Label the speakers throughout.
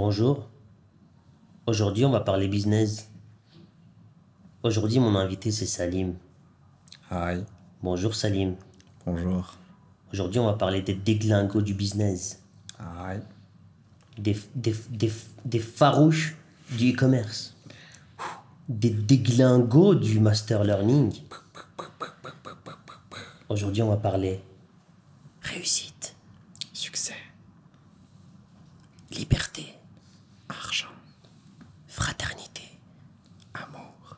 Speaker 1: Bonjour, aujourd'hui on va parler business. Aujourd'hui mon invité c'est Salim.
Speaker 2: Hi,
Speaker 1: Bonjour Salim.
Speaker 2: bonjour.
Speaker 1: Aujourd'hui on va parler des déglingos du business,
Speaker 2: Hi.
Speaker 1: des farouches du e-commerce, des déglingos du master learning. Aujourd'hui on va parler réussite,
Speaker 2: Succès,
Speaker 1: liberté,
Speaker 2: argent,
Speaker 1: fraternité,
Speaker 2: amour,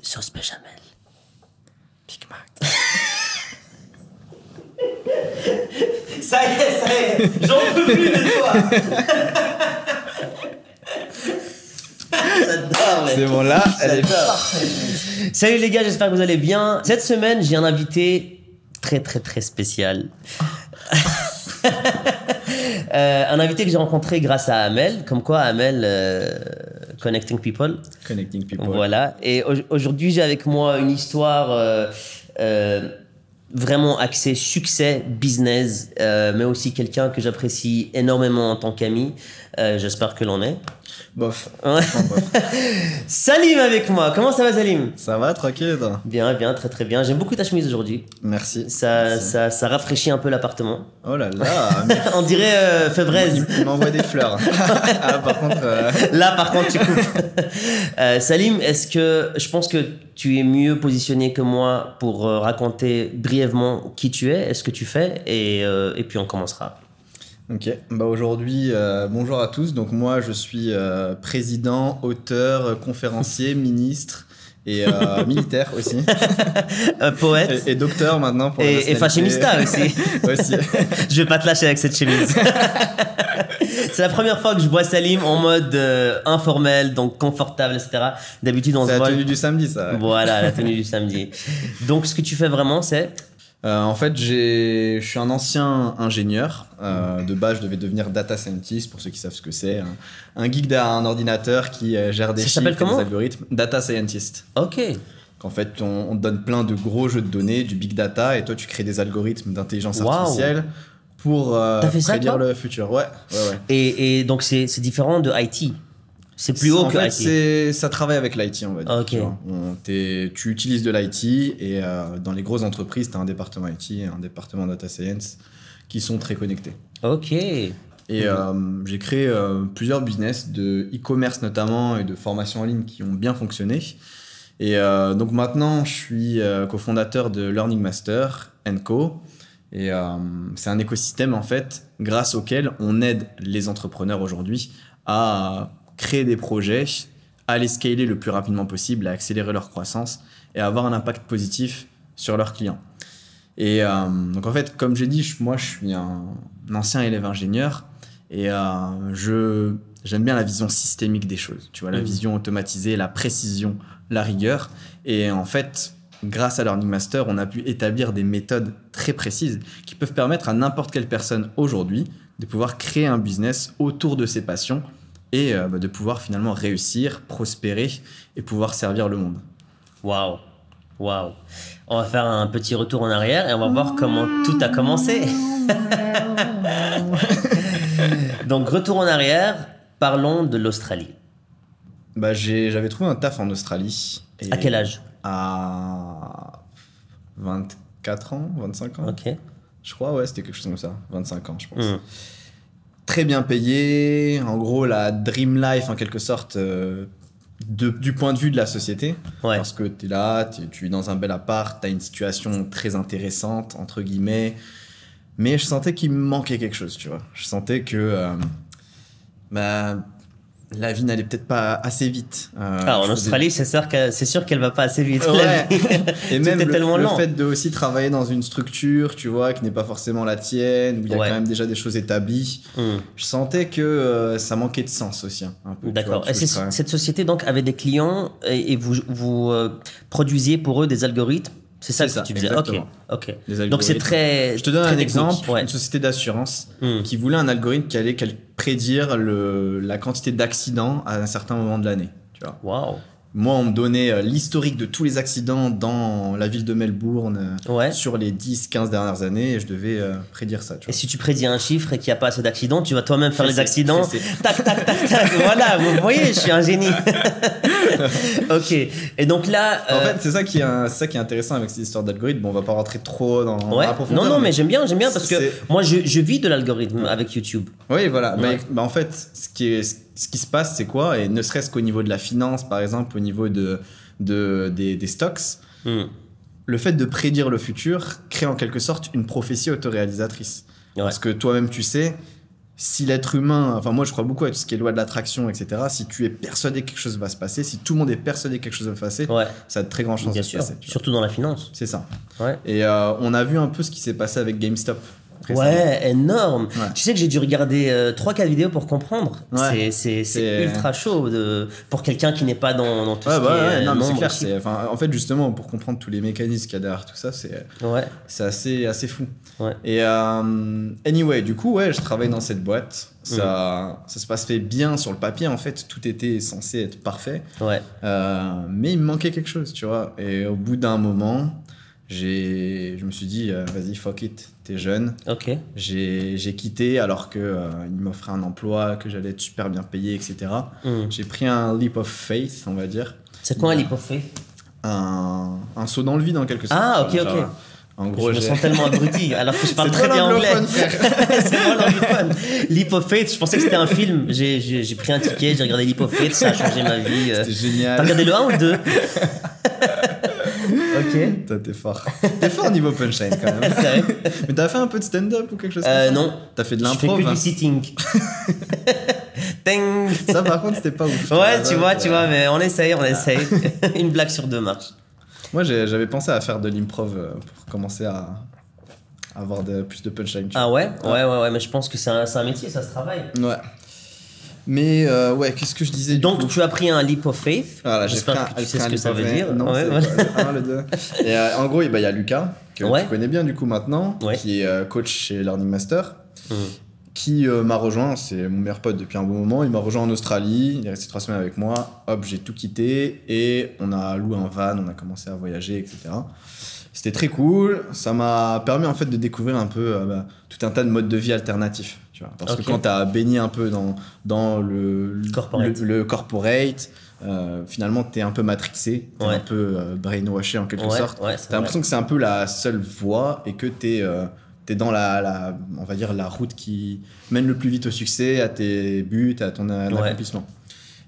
Speaker 1: sauce béchamel.
Speaker 2: Big Mac.
Speaker 1: Ça y est, j'en peux plus de toi. J'adore, mec.
Speaker 2: C'est bon, là, elle est
Speaker 1: J'adore.
Speaker 2: parfaite.
Speaker 1: Salut les gars, j'espère que vous allez bien. Cette semaine, j'ai un invité très spécial. Un invité que j'ai rencontré grâce à Amel, comme quoi Amel Connecting People.
Speaker 2: Connecting people.
Speaker 1: Voilà. Et aujourd'hui, j'ai avec moi une histoire vraiment axée succès, business, mais aussi quelqu'un que j'apprécie énormément en tant qu'ami. J'espère que l'on est.
Speaker 2: Bof.
Speaker 1: Ouais.
Speaker 2: Franchement, bof.
Speaker 1: Salim avec moi. Comment ça va, Salim?
Speaker 2: Ça va, tranquille et toi?
Speaker 1: Bien, très bien. J'aime beaucoup ta chemise aujourd'hui.
Speaker 2: Merci.
Speaker 1: Ça rafraîchit un peu l'appartement.
Speaker 2: Oh là là, mais
Speaker 1: On dirait Fébraise.
Speaker 2: il m'envoie des fleurs. Ah, par contre,
Speaker 1: Là, par contre, tu coupes. Salim, je pense que tu es mieux positionné que moi pour raconter brièvement qui tu es, ce que tu fais, et puis on commencera.
Speaker 2: ok. Bah aujourd'hui, bonjour à tous. Donc moi, je suis président, auteur, conférencier, ministre et militaire aussi.
Speaker 1: Poète
Speaker 2: Et docteur maintenant pour la
Speaker 1: et
Speaker 2: nationalité.
Speaker 1: fashionista aussi.
Speaker 2: Aussi.
Speaker 1: Je vais pas te lâcher avec cette chemise. C'est la première fois que je vois Salim en mode informel, donc confortable, etc. D'habitude, on se
Speaker 2: C'est la
Speaker 1: voit.
Speaker 2: tenue du samedi, ça. Ouais.
Speaker 1: Voilà, la tenue du samedi. Donc, ce que tu fais vraiment, c'est.
Speaker 2: En fait, je suis un ancien ingénieur. De base, je devais devenir data scientist, pour ceux qui savent ce que c'est. Un geek derrière un ordinateur qui gère des
Speaker 1: Ça
Speaker 2: chiffres
Speaker 1: s'appelle
Speaker 2: et
Speaker 1: comment?
Speaker 2: des algorithmes. Data scientist.
Speaker 1: Ok.
Speaker 2: En fait, on te donne plein de gros jeux de données, du big data, et toi, tu crées des algorithmes d'intelligence
Speaker 1: Waouh.
Speaker 2: artificielle pour
Speaker 1: T'as fait ça,
Speaker 2: prédire
Speaker 1: toi?
Speaker 2: le futur. Ouais.
Speaker 1: Et donc, c'est différent de IT. C'est plus haut
Speaker 2: En
Speaker 1: que
Speaker 2: fait,
Speaker 1: IT.
Speaker 2: ça travaille avec l'IT, on va dire.
Speaker 1: Ok.
Speaker 2: Tu vois. Tu utilises de l'IT et dans les grosses entreprises, tu as un département IT et un département data science qui sont très connectés.
Speaker 1: Ok.
Speaker 2: Et j'ai créé plusieurs business de e-commerce notamment et de formation en ligne qui ont bien fonctionné. Et donc maintenant, je suis cofondateur de Learning Master &Co. Et c'est un écosystème en fait grâce auquel on aide les entrepreneurs aujourd'hui à créer des projets, à les scaler le plus rapidement possible, à accélérer leur croissance et à avoir un impact positif sur leurs clients. Et donc en fait, comme j'ai dit, moi je suis un ancien élève ingénieur et j'aime bien la vision systémique des choses. Tu vois, la vision automatisée, la précision, la rigueur. Et en fait, grâce à Learning Master, on a pu établir des méthodes très précises qui peuvent permettre à n'importe quelle personne aujourd'hui de pouvoir créer un business autour de ses passions et de pouvoir finalement réussir, prospérer et pouvoir servir le monde.
Speaker 1: Waouh. Waouh. On va faire un petit retour en arrière et on va voir comment tout a commencé. Donc, retour en arrière, parlons de l'Australie.
Speaker 2: Bah, j'avais trouvé un taf en Australie. Et
Speaker 1: À quel âge?
Speaker 2: À 24 ans, 25 ans.
Speaker 1: Ok.
Speaker 2: Je crois, ouais, c'était quelque chose comme ça. 25 ans, je pense.
Speaker 1: Hmm.
Speaker 2: Très bien payé. En gros, la dream life, en quelque sorte, du point de vue de la société.
Speaker 1: Ouais.
Speaker 2: Parce que tu es là, tu es dans un bel appart, tu as une situation très intéressante, entre guillemets. Mais je sentais qu'il me manquait quelque chose, tu vois. Je sentais que la vie n'allait peut-être pas assez vite.
Speaker 1: Ah, en Australie, c'est sûr qu'elle va pas assez vite.
Speaker 2: Ouais. Et même
Speaker 1: est tellement
Speaker 2: le
Speaker 1: lent.
Speaker 2: fait de aussi travailler dans une structure, tu vois, qui n'est pas forcément la tienne, où il y a
Speaker 1: Ouais.
Speaker 2: quand même déjà des choses établies. Je sentais que ça manquait de sens aussi, un peu. tu
Speaker 1: D'accord.
Speaker 2: vois,
Speaker 1: Et
Speaker 2: parce que je travaille-
Speaker 1: cette société donc avait des clients et vous produisiez pour eux des algorithmes. C'est ça
Speaker 2: C'est
Speaker 1: que
Speaker 2: ça,
Speaker 1: tu disais.
Speaker 2: exactement.
Speaker 1: Ok.
Speaker 2: Des
Speaker 1: Donc c'est
Speaker 2: algorithmes.
Speaker 1: très.
Speaker 2: Je te donne
Speaker 1: très
Speaker 2: un
Speaker 1: technique.
Speaker 2: exemple,
Speaker 1: Ouais.
Speaker 2: une société d'assurance
Speaker 1: Hmm.
Speaker 2: qui voulait un algorithme qui allait prédire la quantité d'accidents à un certain moment de l'année. Tu vois.
Speaker 1: Waouh.
Speaker 2: Moi, on me donnait l'historique de tous les accidents dans la ville de Melbourne sur les 10-15 dernières années et je devais prédire ça. Tu vois.
Speaker 1: Et si tu prédis un chiffre et qu'il n'y a pas assez d'accidents, tu vas toi-même faire les accidents. Tac, tac, tac, tac. Voilà, vous voyez, je suis un génie. Ok. Et donc là.
Speaker 2: En fait, c'est ça qui est intéressant avec ces histoires d'algorithmes. Bon, on va pas rentrer trop dans la profondeur.
Speaker 1: Non, mais j'aime bien parce que moi, je vis de l'algorithme avec YouTube.
Speaker 2: Oui, voilà. Ouais. Mais en fait, ce qui se passe, c'est quoi? Et ne serait-ce qu'au niveau de la finance, par exemple, au niveau des stocks, le fait de prédire le futur crée en quelque sorte une prophétie autoréalisatrice. Ouais. Parce que toi-même, tu sais, si l'être humain, enfin moi je crois beaucoup à tout ce qui est loi de l'attraction, etc. Si tu es persuadé que quelque chose va se passer, si tout le monde est persuadé que quelque chose va se passer, ça a de très grandes chances de se passer.
Speaker 1: Surtout dans la finance.
Speaker 2: C'est ça. Ouais. Et on a vu un peu ce qui s'est passé avec GameStop.
Speaker 1: Ouais, énorme. Ouais. Tu sais que j'ai dû regarder 3-4 vidéos pour comprendre. Ouais. C'est ultra chaud pour quelqu'un qui n'est pas dans tout ce qui est
Speaker 2: non, mais c'est clair. En fait, justement, pour comprendre tous les mécanismes qu'il y a derrière tout ça, c'est assez fou. Ouais. Et anyway, du coup, je travaille dans cette boîte. Ça se passait bien sur le papier, en fait. Tout était censé être parfait. Ouais. Mais il me manquait quelque chose, tu vois. Et au bout d'un moment... je me suis dit vas-y fuck it, t'es jeune.
Speaker 1: Ok.
Speaker 2: J'ai quitté alors que il m'offrait un emploi, que j'allais être super bien payé, etc. J'ai pris un leap of faith, on va dire.
Speaker 1: C'est quoi un leap of faith?
Speaker 2: Un saut dans le vide en quelque sorte.
Speaker 1: Ah ok. En gros, je me sens tellement abruti alors que je parle très bien anglais. C'est moi l'anglophone. Leap of Faith, je pensais que c'était un film. J'ai pris un ticket, j'ai regardé Leap of Faith, ça a changé ma vie.
Speaker 2: C'était génial.
Speaker 1: T'as regardé le 1 ou le 2? Ok.
Speaker 2: Toi, t'es fort. T'es fort niveau punchline quand même.
Speaker 1: C'est vrai.
Speaker 2: Mais t'as fait un peu de stand-up ou quelque chose comme ça?
Speaker 1: Non.
Speaker 2: T'as fait de l'impro?
Speaker 1: Je fais que du sitting.
Speaker 2: Ça, par contre, c'était pas ouf.
Speaker 1: Ouais, tu vois, mais on essaye. Une blague sur 2 marche.
Speaker 2: Moi, j'avais pensé à faire de l'improv pour commencer à avoir plus de punchline.
Speaker 1: Ah ouais, mais je pense que c'est un métier, ça se travaille.
Speaker 2: Ouais. Mais qu'est-ce que je disais?
Speaker 1: Donc tu as pris un leap of faith.
Speaker 2: Voilà,
Speaker 1: j'espère que tu sais ce que ça veut dire.
Speaker 2: Non, c'est le 2. Et en gros, il y a Lucas, que tu connais bien du coup maintenant, qui est coach chez Learning Master, qui m'a rejoint. C'est mon meilleur pote depuis un bon moment. Il m'a rejoint en Australie, il est resté 3 semaines avec moi. Hop, j'ai tout quitté et on a loué un van, on a commencé à voyager, etc. C'était très cool. Ça m'a permis en fait de découvrir un peu tout un tas de modes de vie alternatifs. Tu vois. Parce que quand tu as baigné un peu dans le corporate, finalement tu es un peu matrixé, tu es un peu brainwashé en quelque sorte. Tu as l'impression que c'est un peu la seule voie et que tu es dans on va dire la route qui mène le plus vite au succès, à tes buts, à ton accomplissement.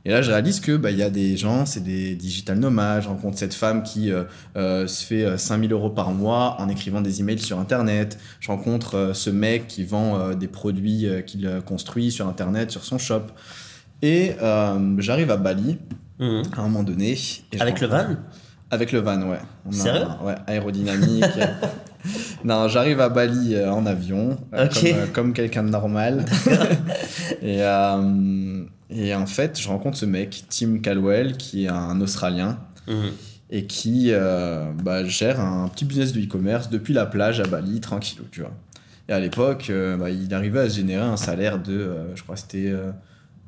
Speaker 2: Et là, je réalise que y a des gens, c'est des digital nomades. Je rencontre cette femme qui se fait 5 000 € par mois en écrivant des emails sur Internet. Je rencontre ce mec qui vend des produits qu'il construit sur Internet, sur son shop. Et j'arrive à Bali à un moment donné. Et
Speaker 1: avec le van? Avec
Speaker 2: le van, ouais.
Speaker 1: Sérieux?
Speaker 2: Ouais, aérodynamique. Non, j'arrive à Bali en avion, comme quelqu'un de normal. Et en fait, je rencontre ce mec, Tim Caldwell, qui est un Australien et qui gère un petit business de e-commerce depuis la plage à Bali, tranquillou, tu vois. Et à l'époque, il arrivait à se générer un salaire de, je crois que c'était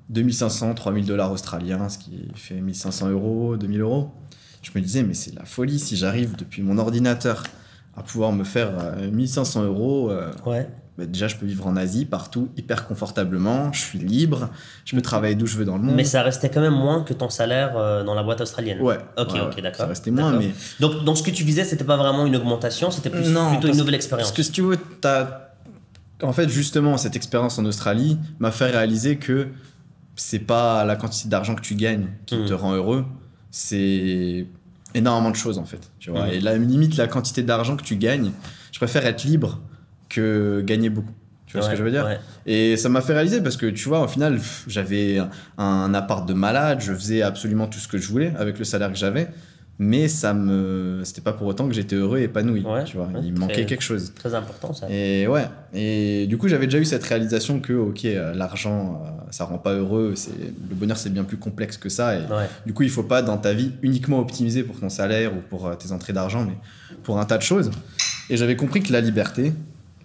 Speaker 2: 2500, 3000 $ australiens, ce qui fait 1500 €, 2000 €. Je me disais, mais c'est la folie si j'arrive depuis mon ordinateur à pouvoir me faire 1500 €. Déjà, je peux vivre en Asie, partout, hyper confortablement. Je suis libre. Je peux travailler d'où je veux dans le monde.
Speaker 1: Mais ça restait quand même moins que ton salaire dans la boîte australienne.
Speaker 2: Ouais.
Speaker 1: Ok, d'accord.
Speaker 2: Ça restait moins, mais...
Speaker 1: Donc, ce que tu visais, c'était pas vraiment une augmentation, c'était plutôt une nouvelle expérience.
Speaker 2: Parce que si tu veux, en fait, justement, cette expérience en Australie m'a fait réaliser que c'est pas la quantité d'argent que tu gagnes qui te rend heureux. C'est énormément de choses, en fait. Tu vois. Et limite, la quantité d'argent que tu gagnes, je préfère être libre que gagner beaucoup. Tu vois ce que je veux dire? Et ça m'a fait réaliser parce que tu vois, au final, j'avais un appart de malade, je faisais absolument tout ce que je voulais avec le salaire que j'avais, mais c'était pas pour autant que j'étais heureux et épanoui. Tu vois, il me manquait quelque chose.
Speaker 1: Très important ça.
Speaker 2: Et du coup, j'avais déjà eu cette réalisation que l'argent, ça rend pas heureux. Le bonheur, c'est bien plus complexe que ça. Et du coup, il faut pas dans ta vie uniquement optimiser pour ton salaire ou pour tes entrées d'argent, mais pour un tas de choses. Et j'avais compris que la liberté,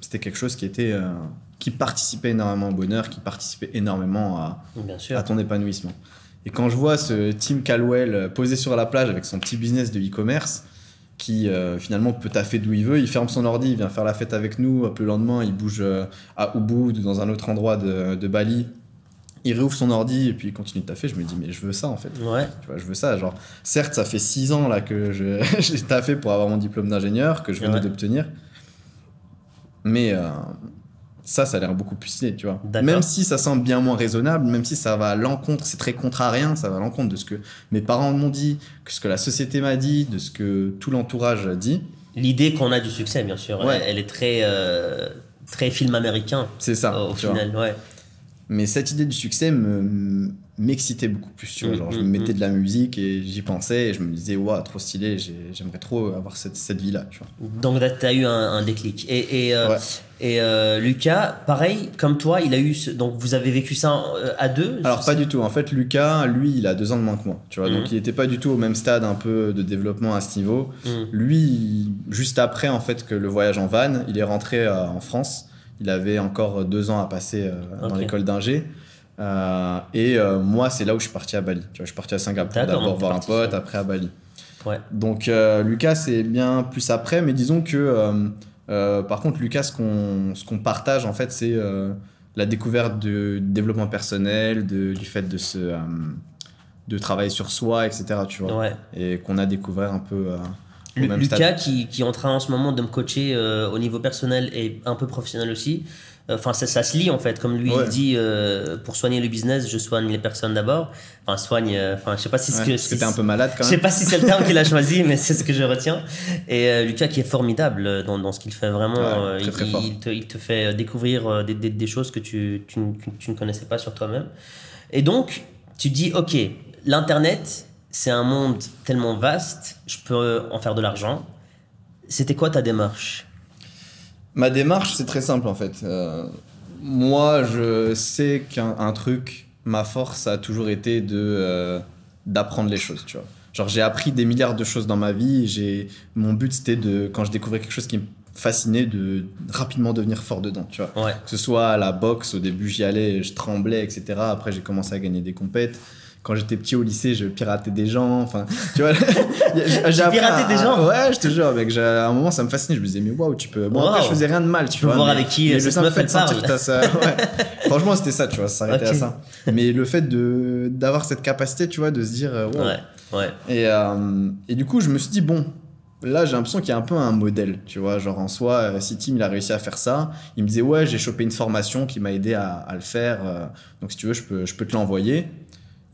Speaker 2: c'était quelque chose qui participait énormément au bonheur, qui participait énormément à ton épanouissement. Et quand je vois ce Tim Caldwell posé sur la plage avec son petit business de e-commerce, qui finalement peut taffer d'où il veut, il ferme son ordi, il vient faire la fête avec nous, le lendemain il bouge à Ubud ou dans un autre endroit de Bali, il réouvre son ordi et puis il continue de taffer, je me dis mais je veux ça en fait.
Speaker 1: Ouais.
Speaker 2: Tu vois, je veux ça, genre certes ça fait 6 ans là que j'ai taffé pour avoir mon diplôme d'ingénieur que je venais d'obtenir, mais ça a l'air beaucoup plus stylé, tu vois. Même si ça semble bien moins raisonnable, même si ça va à l'encontre, c'est très contrariant, ça va à l'encontre de ce que mes parents m'ont dit, de ce que la société m'a dit, de ce que tout l'entourage dit.
Speaker 1: L'idée qu'on a du succès, bien sûr, elle est très film américain.
Speaker 2: C'est ça.
Speaker 1: Au final, ouais.
Speaker 2: Mais cette idée du succès m'excitait beaucoup plus, tu vois. Genre, je me mettais de la musique et j'y pensais et je me disais, waouh, trop stylé, j'aimerais trop avoir cette vie-là, tu vois.
Speaker 1: Donc, tu as eu un déclic. Et Lucas, pareil, comme toi, il a eu. Donc, vous avez vécu ça à deux?
Speaker 2: Alors, pas du tout. En fait, Lucas, lui, il a 2 ans de moins que moi, tu vois. Donc, il n'était pas du tout au même stade un peu de développement à ce niveau. Lui, juste après, en fait, que le voyage en van, il est rentré en France. Il avait encore 2 ans à passer dans l'école d'ingé. Moi, c'est là où je suis parti à Bali. Tu vois, je suis parti à Singapour d'abord voir un pote, après à Bali.
Speaker 1: Ouais.
Speaker 2: Donc, Lucas, c'est bien plus après. Mais disons que, par contre, Lucas, ce qu'on partage, en fait, c'est la découverte du développement personnel, du fait de travailler sur soi, etc. Tu vois.
Speaker 1: Ouais.
Speaker 2: Et qu'on a découvert un peu...
Speaker 1: Lucas qui est en train en ce moment de me coacher au niveau personnel et un peu professionnel aussi. Enfin, ça se lie en fait. Comme lui il dit, pour soigner le business, je soigne les personnes d'abord. Enfin, je sais pas si
Speaker 2: parce que t'es un peu malade quand même.
Speaker 1: Je sais pas si c'est le terme qu'il a choisi, mais c'est ce que je retiens. Et Lucas qui est formidable dans ce qu'il fait vraiment.
Speaker 2: Très fort.
Speaker 1: Il te fait découvrir des choses que tu ne connaissais pas sur toi-même. Et donc, tu dis, ok, l'internet, c'est un monde tellement vaste, je peux en faire de l'argent. C'était quoi ta démarche?
Speaker 2: Ma démarche, c'est très simple en fait. Moi, je sais qu'un truc, ma force a toujours été d'apprendre les choses, tu vois. Genre, j'ai appris des milliards de choses dans ma vie. Mon but, c'était quand je découvrais quelque chose qui me fascinait, de rapidement devenir fort dedans, tu vois.
Speaker 1: Ouais.
Speaker 2: Que ce soit à la boxe, au début, j'y allais, je tremblais, etc. Après, j'ai commencé à gagner des compètes. Quand j'étais petit au lycée, je piratais des gens. Enfin, tu vois,
Speaker 1: j'ai piraté des gens.
Speaker 2: Ouais, je te jure, mec. À un moment, ça me fascinait. Je me disais, mais waouh, tu peux. Bon, après, je faisais rien de mal, tu vois.
Speaker 1: voir avec qui cette meuf elle parle.
Speaker 2: Franchement, c'était ça, tu vois. Ça s'arrêtait à ça. Mais le fait d'avoir cette capacité, tu vois, de se dire, wow.
Speaker 1: Ouais.
Speaker 2: Et du coup, je me suis dit, bon. Là, j'ai l'impression qu'il y a un peu un modèle, tu vois, genre en soi, si Tim, il a réussi à faire ça, il me disait, ouais, j'ai chopé une formation qui m'a aidé à le faire, donc si tu veux, je peux te l'envoyer.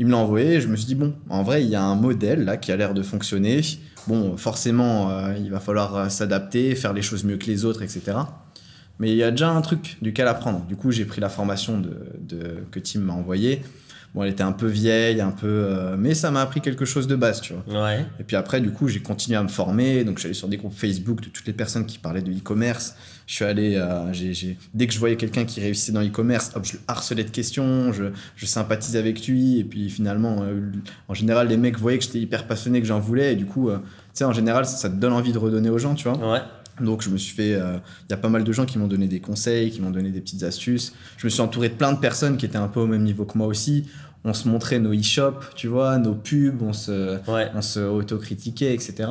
Speaker 2: Il me l'a envoyé et je me suis dit, bon, en vrai, il y a un modèle là qui a l'air de fonctionner. Bon, forcément, il va falloir s'adapter, faire les choses mieux que les autres, etc. Mais il y a déjà un truc duquel apprendre. Du coup, j'ai pris la formation que Tim m'a envoyée. Bon, elle était un peu vieille, mais ça m'a appris quelque chose de base, tu vois.
Speaker 1: Ouais.
Speaker 2: Et puis après, du coup, j'ai continué à me former. Donc, je suis allé sur des groupes Facebook de toutes les personnes qui parlaient de e-commerce. Je suis allé, dès que je voyais quelqu'un qui réussissait dans l'e-commerce, hop, je le harcelais de questions, je sympathisais avec lui. Et puis finalement, en général, les mecs voyaient que j'étais hyper passionné, que j'en voulais. Et du coup, tu sais, en général, ça te donne envie de redonner aux gens, tu vois.
Speaker 1: Ouais.
Speaker 2: Donc, je me suis fait. Il y a pas mal de gens qui m'ont donné des conseils, qui m'ont donné des petites astuces. Je me suis entouré de plein de personnes qui étaient un peu au même niveau que moi aussi. On se montrait nos e-shops, tu vois, nos pubs, on se autocritiquait, etc.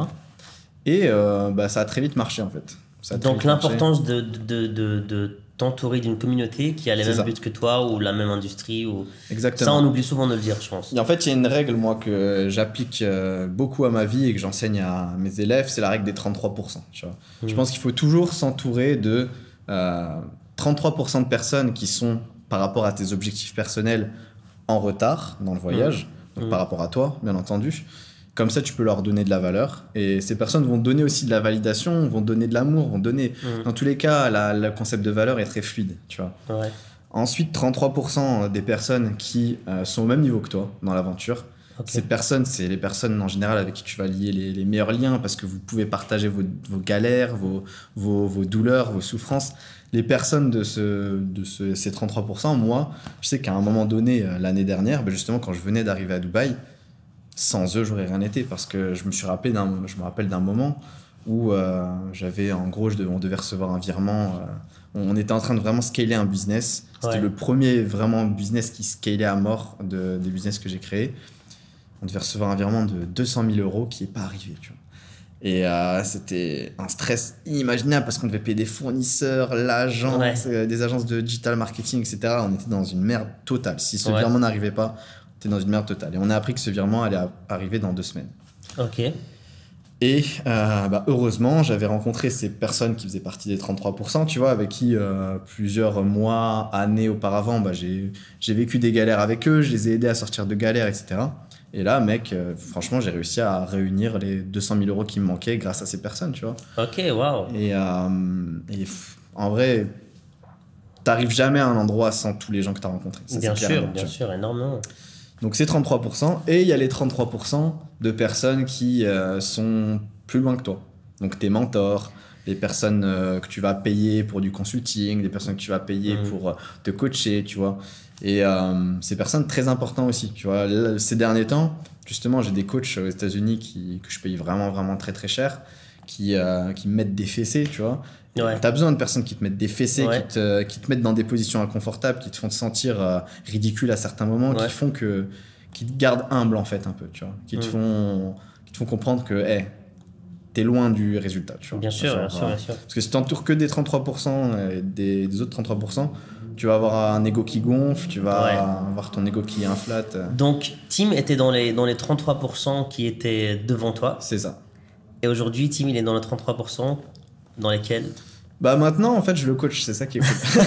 Speaker 2: Et ça a très vite marché, en fait.
Speaker 1: Donc, l'importance de t'entourer d'une communauté qui a les mêmes buts que toi ou la même industrie.
Speaker 2: Exactement.
Speaker 1: Ça, on oublie souvent de le dire, je pense.
Speaker 2: Et en fait, il y a une règle, moi, que j'applique beaucoup à ma vie et que j'enseigne à mes élèves, c'est la règle des 33%. Tu vois. Je pense qu'il faut toujours s'entourer de 33% de personnes qui sont, par rapport à tes objectifs personnels, en retard dans le voyage, donc par rapport à toi, bien entendu. Comme ça, tu peux leur donner de la valeur. Et ces personnes vont donner aussi de la validation, vont donner de l'amour, vont donner... Dans tous les cas, le concept de valeur est très fluide, tu vois.
Speaker 1: Ouais.
Speaker 2: Ensuite, 33% des personnes qui sont au même niveau que toi dans l'aventure. Okay. Ces personnes, c'est les personnes en général avec qui tu vas lier les meilleurs liens parce que vous pouvez partager vos galères, vos douleurs, vos souffrances. Les personnes de ces 33%, moi, je sais qu'à un moment donné, l'année dernière, justement, quand je venais d'arriver à Dubaï, sans eux, j'aurais rien été parce que je me rappelle d'un moment, où on devait recevoir un virement. On était en train de vraiment scaler un business. C'était le premier vraiment business qui scalait à mort des business que j'ai créés. On devait recevoir un virement de 200 000 euros qui n'est pas arrivé, tu vois. Et c'était un stress inimaginable parce qu'on devait payer des fournisseurs, l'agence, des agences de digital marketing, etc. On était dans une merde totale. Si ce virement n'arrivait pas, on était dans une merde totale. Et on a appris que ce virement allait arriver dans 2 semaines.
Speaker 1: Ok.
Speaker 2: Et heureusement, j'avais rencontré ces personnes qui faisaient partie des 33%, tu vois, avec qui plusieurs mois, années auparavant, j'ai vécu des galères avec eux, je les ai aidés à sortir de galères, etc. Et là, mec, franchement, j'ai réussi à réunir les 200 000 euros qui me manquaient grâce à ces personnes, tu vois.
Speaker 1: Ok, waouh.
Speaker 2: Et en vrai, t'arrives jamais à un endroit sans tous les gens que t'as rencontrés. Ça,
Speaker 1: bien sûr, énormément.
Speaker 2: Donc c'est 33%, et il y a les 33% de personnes qui sont plus loin que toi. Donc tes mentors, les personnes que tu vas payer pour du consulting, les personnes que tu vas payer pour te coacher, tu vois. Et ces personnes très importantes aussi, tu vois. Là, ces derniers temps, justement, j'ai des coachs aux États-Unis que je paye vraiment, vraiment très, très cher, qui me mettent des fessées, tu vois. Ouais. Tu as besoin de personnes qui te mettent des fessées, qui te mettent dans des positions inconfortables, qui te font te sentir ridicule à certains moments, qui te gardent humble en fait un peu, tu vois, qui te font comprendre que t'es loin du résultat, tu vois.
Speaker 1: Bien sûr.
Speaker 2: Parce que si t'entoures que des 33% et des autres 33%, tu vas avoir un ego qui gonfle, tu vas avoir ton ego qui inflate.
Speaker 1: Donc Tim était dans les 33% qui étaient devant toi.
Speaker 2: C'est ça.
Speaker 1: Et aujourd'hui, Tim, il est dans les 33% dans lesquels
Speaker 2: maintenant, en fait, je le coach, c'est ça qui est cool.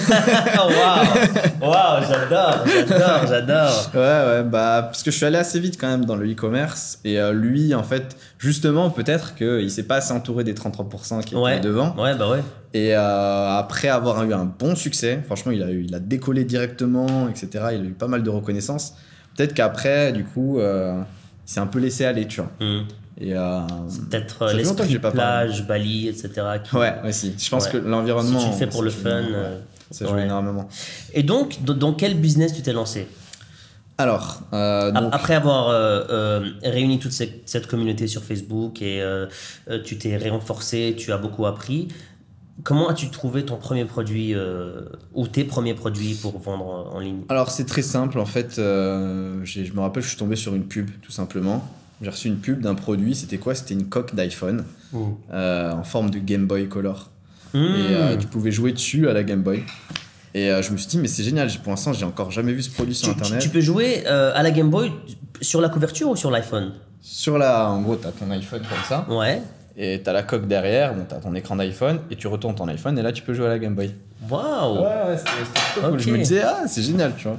Speaker 1: Waouh, j'adore.
Speaker 2: Ouais, parce que je suis allé assez vite quand même dans le e-commerce. Et lui, en fait, justement, peut-être qu'il s'est pas assez entouré des 33% qui étaient devant.
Speaker 1: Ouais.
Speaker 2: Et après avoir eu un bon succès, franchement, il a décollé directement, etc. Il a eu pas mal de reconnaissance. Peut-être qu'après, du coup, il s'est un peu laissé aller, tu vois. Et
Speaker 1: c'est peut-être l'esprit plage, Bali, etc.
Speaker 2: Ouais, aussi. Je pense que l'environnement.
Speaker 1: Si tu le fais pour le fun.
Speaker 2: Ça joue énormément.
Speaker 1: Et donc, dans quel business tu t'es lancé ?
Speaker 2: Alors,
Speaker 1: après avoir réuni toute cette communauté sur Facebook et tu t'es renforcé, tu as beaucoup appris. Comment as-tu trouvé ton premier produit ou tes premiers produits pour vendre en ligne ?
Speaker 2: Alors, c'est très simple. En fait, je me rappelle, je suis tombé sur une pub, tout simplement. J'ai reçu une pub d'un produit, c'était quoi ? C'était une coque d'iPhone en forme de Game Boy Color. Et tu pouvais jouer dessus à la Game Boy. Et je me suis dit, mais c'est génial, pour l'instant, j'ai encore jamais vu ce produit sur Internet.
Speaker 1: Tu peux jouer à la Game Boy sur la couverture ou sur l'iPhone ?
Speaker 2: En gros, tu as ton iPhone comme ça.
Speaker 1: Ouais.
Speaker 2: Et tu as la coque derrière, donc tu as ton écran d'iPhone, et tu retournes ton iPhone, et là, tu peux jouer à la Game Boy.
Speaker 1: Waouh !
Speaker 2: Ouais, c'était trop cool. Je me disais, c'est génial, tu vois.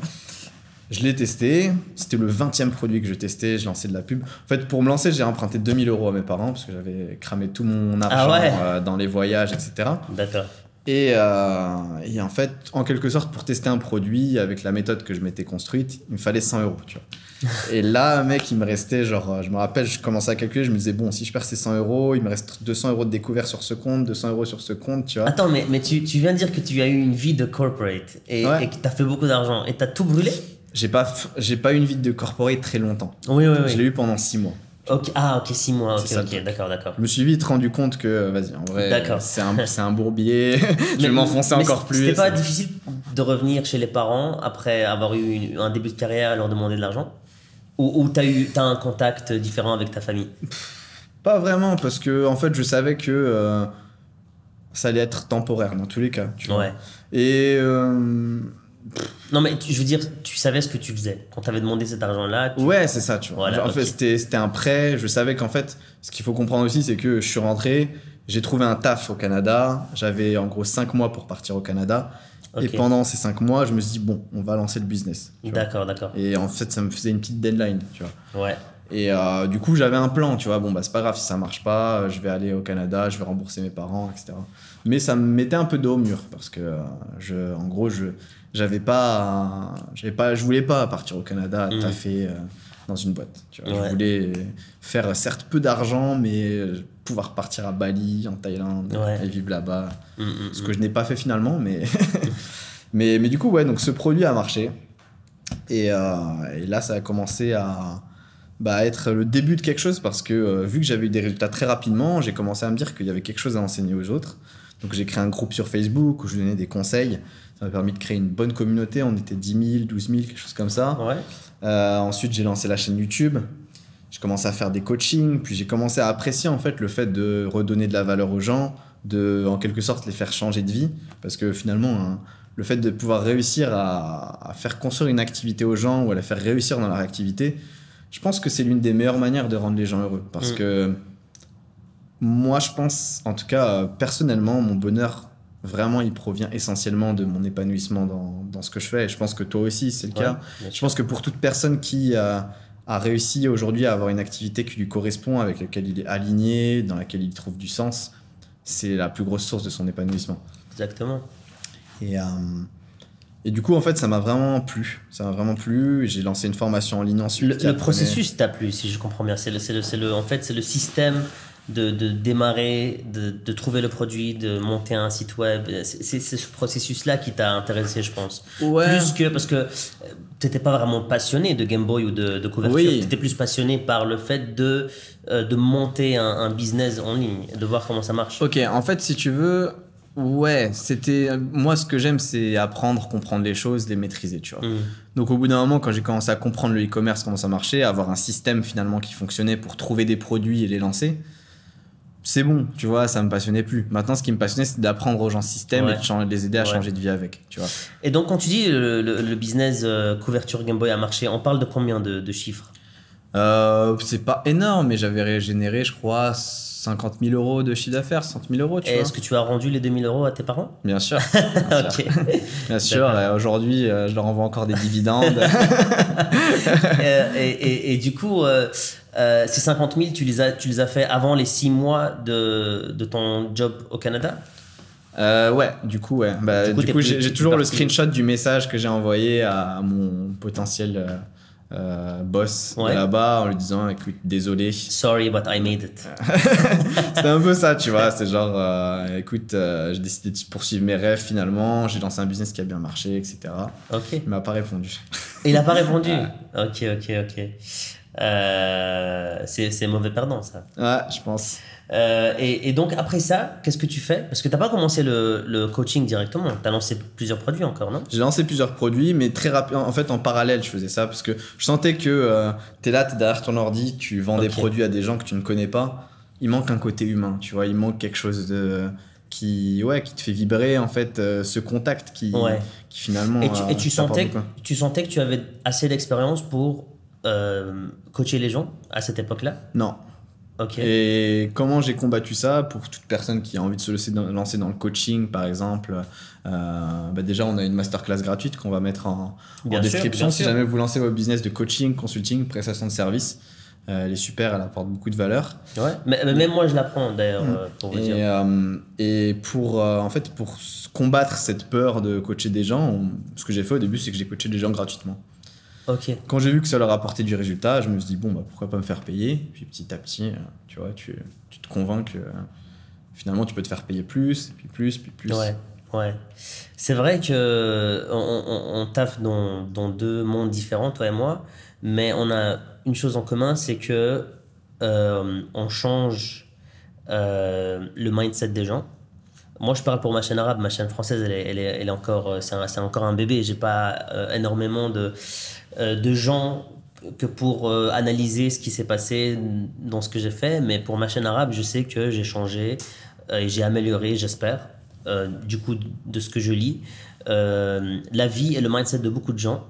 Speaker 2: Je l'ai testé, c'était le 20e produit que je testais, je lançais de la pub. En fait, pour me lancer, j'ai emprunté 2 000 euros à mes parents parce que j'avais cramé tout mon argent dans les voyages, etc.
Speaker 1: D'accord.
Speaker 2: Et en fait, en quelque sorte, pour tester un produit avec la méthode que je m'étais construite, il me fallait 100 euros, tu vois. Et là, mec, il me restait je me rappelle, je commençais à calculer, je me disais, bon, si je perds ces 100 euros, il me reste 200 euros de découvert sur ce compte, 200 euros sur ce compte, tu vois.
Speaker 1: Attends, mais tu viens de dire que tu as eu une vie de corporate et que tu as fait beaucoup d'argent et tu as tout brûlé ?
Speaker 2: J'ai pas eu une vie de corporate très longtemps.
Speaker 1: Oui.
Speaker 2: Je l'ai eu pendant 6 mois.
Speaker 1: Ok, 6 mois, ok, d'accord.
Speaker 2: Je me suis vite rendu compte que, vas-y, en vrai, c'est un bourbier, je vais m'enfoncer encore plus.
Speaker 1: C'était pas difficile de revenir chez les parents après avoir eu un début de carrière à leur demander de l'argent ? Ou t'as un contact différent avec ta famille ?
Speaker 2: Pas vraiment, parce que en fait, je savais que ça allait être temporaire dans tous les cas. Tu vois. Et
Speaker 1: non, mais je veux dire, tu savais ce que tu faisais quand t'avais demandé cet argent-là.
Speaker 2: Ouais, c'est ça, tu vois.
Speaker 1: Voilà,
Speaker 2: en fait, c'était un prêt. Je savais qu'en fait, ce qu'il faut comprendre aussi, c'est que je suis rentré, j'ai trouvé un taf au Canada. J'avais en gros 5 mois pour partir au Canada. Et pendant ces 5 mois, je me suis dit, bon, on va lancer le business.
Speaker 1: D'accord.
Speaker 2: Et en fait, ça me faisait une petite deadline, tu vois.
Speaker 1: Ouais.
Speaker 2: Et du coup, j'avais un plan, tu vois. Bon, c'est pas grave si ça marche pas, je vais aller au Canada, je vais rembourser mes parents, etc. Mais ça me mettait un peu dos au mur parce que, en gros, je voulais pas partir au Canada, taffer dans une boîte. Tu vois. Je voulais faire certes peu d'argent, mais pouvoir partir à Bali, en Thaïlande, et vivre là-bas. Ce que je n'ai pas fait finalement, mais mais du coup, donc ce produit a marché. Et là, ça a commencé à être le début de quelque chose parce que vu que j'avais eu des résultats très rapidement, j'ai commencé à me dire qu'il y avait quelque chose à enseigner aux autres. Donc j'ai créé un groupe sur Facebook où je donnais des conseils. Ça m'a permis de créer une bonne communauté. On était 10 000, 12 000, quelque chose comme ça.
Speaker 1: Ouais.
Speaker 2: Ensuite, j'ai lancé la chaîne YouTube. J'ai commencé à faire des coachings. Puis j'ai commencé à apprécier en fait le fait de redonner de la valeur aux gens, de en quelque sorte les faire changer de vie. Parce que finalement, le fait de pouvoir réussir à faire construire une activité aux gens ou à la faire réussir dans leur activité, je pense que c'est l'une des meilleures manières de rendre les gens heureux. Parce que moi, je pense, en tout cas, personnellement, mon bonheur, vraiment, il provient essentiellement de mon épanouissement dans ce que je fais. Et je pense que toi aussi, c'est le cas. Je pense que pour toute personne qui a réussi aujourd'hui à avoir une activité qui lui correspond, avec laquelle il est aligné, dans laquelle il trouve du sens, c'est la plus grosse source de son épanouissement.
Speaker 1: Exactement.
Speaker 2: Et du coup, en fait, ça m'a vraiment plu. Ça m'a vraiment plu. J'ai lancé une formation en ligne ensuite.
Speaker 1: Le processus t'a plu, si je comprends bien. En fait, c'est le système de démarrer, de trouver le produit, de monter un site web. C'est ce processus-là qui t'a intéressé, je pense.
Speaker 2: Ouais.
Speaker 1: Plus que parce que tu n'étais pas vraiment passionné de Game Boy ou de couverture.
Speaker 2: Oui.
Speaker 1: Tu étais plus passionné par le fait de monter un business en ligne, de voir comment ça marche.
Speaker 2: Ok, en fait, si tu veux, ouais, moi, ce que j'aime, c'est apprendre, comprendre les choses, les maîtriser, tu vois. Donc, au bout d'un moment, quand j'ai commencé à comprendre le e-commerce, comment ça marchait, avoir un système finalement qui fonctionnait pour trouver des produits et les lancer, c'est bon, tu vois, ça me passionnait plus. Maintenant, ce qui me passionnait, c'est d'apprendre aux gens ce système et de les aider à changer de vie avec, tu vois.
Speaker 1: Et donc, quand tu dis le business couverture Game Boy a marché, on parle de combien de chiffres?
Speaker 2: C'est pas énorme, mais j'avais généré, je crois, 50 000 euros de chiffre d'affaires, 60 000 euros, tu vois.
Speaker 1: Est-ce que tu as rendu les 2 000 euros à tes parents?
Speaker 2: Bien sûr.
Speaker 1: Ok.
Speaker 2: Bien sûr, aujourd'hui, je leur envoie encore des dividendes.
Speaker 1: Et du coup, ces 50 000, tu les as fait avant les 6 mois de ton job au Canada?
Speaker 2: Ouais, du coup, ouais. Du coup, j'ai toujours le screenshot du message que j'ai envoyé à mon potentiel boss de là-bas en lui disant écoute, désolé.
Speaker 1: Sorry, but I made it.
Speaker 2: C'était un peu ça, tu vois. C'est genre, écoute, j'ai décidé de poursuivre mes rêves finalement. J'ai lancé un business qui a bien marché, etc.
Speaker 1: Ok.
Speaker 2: Il m'a pas répondu.
Speaker 1: Il n'a pas répondu. Ok. C'est mauvais perdant, ça.
Speaker 2: Ouais, je pense.
Speaker 1: Et donc, après ça, qu'est-ce que tu fais? Parce que tu n'as pas commencé le coaching directement. Tu as lancé plusieurs produits encore, non?
Speaker 2: J'ai lancé plusieurs produits, mais très rapidement. En fait, en parallèle, je faisais ça parce que je sentais que tu es là, tu es derrière ton ordi, tu vends des produits à des gens que tu ne connais pas. Il manque un côté humain, tu vois. Il manque quelque chose qui te fait vibrer, en fait, ce contact qui finalement.
Speaker 1: Et tu sentais que tu avais assez d'expérience pour coacher les gens à cette époque-là?
Speaker 2: Non.
Speaker 1: Ok.
Speaker 2: Et comment j'ai combattu ça pour toute personne qui a envie de se lancer dans le coaching, par exemple, déjà on a une masterclass gratuite qu'on va mettre en description. Si jamais vous lancez votre business de coaching, consulting, prestation de service, elle est super, elle apporte beaucoup de valeur.
Speaker 1: Ouais, mais même moi je la prends d'ailleurs pour vous dire.
Speaker 2: Et pour combattre cette peur de coacher des gens, ce que j'ai fait au début, c'est que j'ai coaché des gens gratuitement.
Speaker 1: Ok.
Speaker 2: Quand j'ai vu que ça leur apportait du résultat, je me suis dit bon, pourquoi pas me faire payer. Puis petit à petit, tu vois, tu te convaincs que finalement tu peux te faire payer plus, puis plus.
Speaker 1: Ouais. C'est vrai que on taffe dans deux mondes différents, toi et moi, mais on a une chose en commun, c'est que on change le mindset des gens. Moi, je parle pour ma chaîne arabe. Ma chaîne française, elle est encore, c'est encore un bébé. J'ai pas énormément de gens que pour analyser ce qui s'est passé dans ce que j'ai fait. Mais pour ma chaîne arabe, je sais que j'ai changé et j'ai amélioré, j'espère, du coup, de ce que je lis, la vie et le mindset de beaucoup de gens.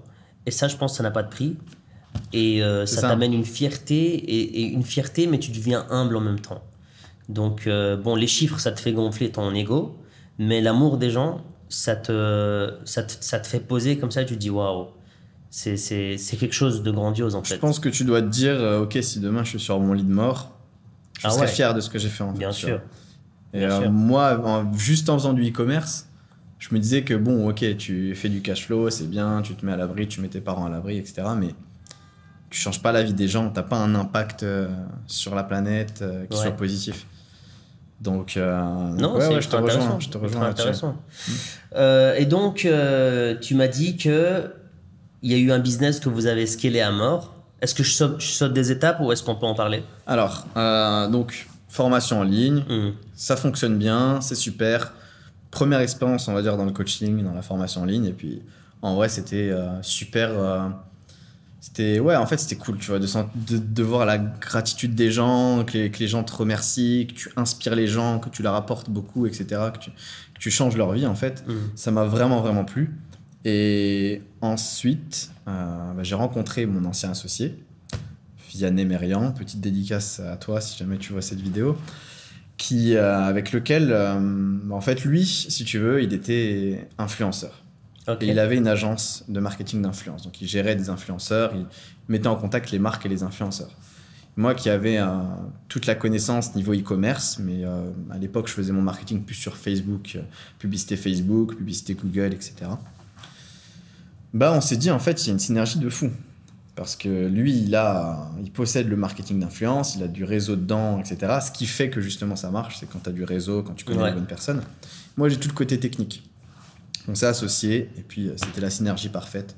Speaker 1: Et ça, je pense que ça n'a pas de prix. Et ça t'amène une fierté, et une fierté, mais tu deviens humble en même temps. Donc, bon, les chiffres, ça te fait gonfler ton ego, mais l'amour des gens, ça te fait poser comme ça, et tu te dis waouh, c'est quelque chose de grandiose en fait.
Speaker 2: Je pense que tu dois te dire, ok, si demain je suis sur mon lit de mort, je serais fier de ce que j'ai fait en fait.
Speaker 1: Bien sûr.
Speaker 2: Et moi, juste en faisant du e-commerce, je me disais que bon, ok, tu fais du cash flow, c'est bien, tu te mets à l'abri, tu mets tes parents à l'abri, etc. Mais tu changes pas la vie des gens, t'as pas un impact sur la planète qui soit positif. Donc,
Speaker 1: non,
Speaker 2: je te rejoins
Speaker 1: intéressant. Et donc, tu m'as dit que il y a eu un business que vous avez scalé à mort. Est-ce que je saute des étapes ou est-ce qu'on peut en parler?
Speaker 2: Alors, donc, formation en ligne, ça fonctionne bien, c'est super. Première expérience, on va dire, dans le coaching, dans la formation en ligne. Et puis, en vrai, c'était super. Ouais, en fait, c'était cool, tu vois, de voir la gratitude des gens, que les gens te remercient, que tu inspires les gens, que tu leur apportes beaucoup, etc., que tu changes leur vie, en fait. Ça m'a vraiment, vraiment plu. Et ensuite, j'ai rencontré mon ancien associé, Vianney Mérian, petite dédicace à toi si jamais tu vois cette vidéo, avec lequel, en fait, lui, si tu veux, il était influenceur. Okay. Et il avait une agence de marketing d'influence. Donc, il gérait des influenceurs, il mettait en contact les marques et les influenceurs. Moi qui avais toute la connaissance niveau e-commerce, mais à l'époque, je faisais mon marketing plus sur Facebook, publicité Google, etc. On s'est dit, en fait, il y a une synergie de fou. Parce que lui, il possède le marketing d'influence, il a du réseau dedans, etc. Ce qui fait que justement ça marche, c'est quand tu as du réseau, quand tu connais les bonnes personnes. Moi, j'ai tout le côté technique. On s'est associés et puis c'était la synergie parfaite.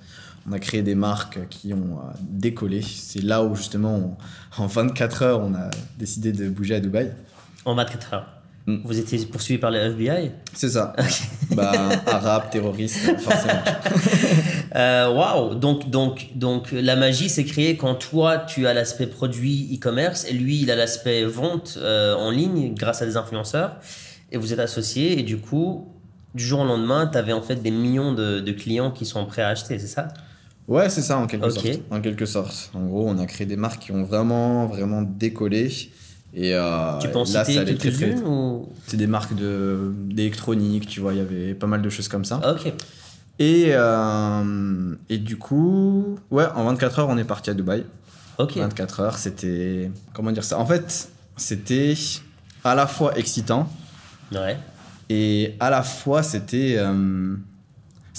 Speaker 2: On a créé des marques qui ont décollé. C'est là où justement, en 24 heures, on a décidé de bouger à Dubaï.
Speaker 1: En 24 heures. Vous étiez poursuivi par le FBI?
Speaker 2: C'est ça. Arabe, terroriste, forcément.
Speaker 1: Waouh. Donc, la magie s'est créée quand toi, tu as l'aspect produit e-commerce et lui, il a l'aspect vente en ligne grâce à des influenceurs. Et vous êtes associés et du coup, du jour au lendemain, tu avais en fait des millions de clients qui sont prêts à acheter, c'est ça?
Speaker 2: Ouais, c'est ça en quelque sorte. En gros, on a créé des marques qui ont vraiment, vraiment décollé. Et
Speaker 1: tu peux en citer quelques-unes ou...
Speaker 2: C'est des marques d'électronique, tu vois, il y avait pas mal de choses comme ça.
Speaker 1: Ok.
Speaker 2: Et du coup, ouais, en 24 heures, on est parti à Dubaï.
Speaker 1: Ok.
Speaker 2: 24 heures, c'était... Comment dire ça? En fait, c'était à la fois excitant.
Speaker 1: Ouais.
Speaker 2: Et à la fois, c'est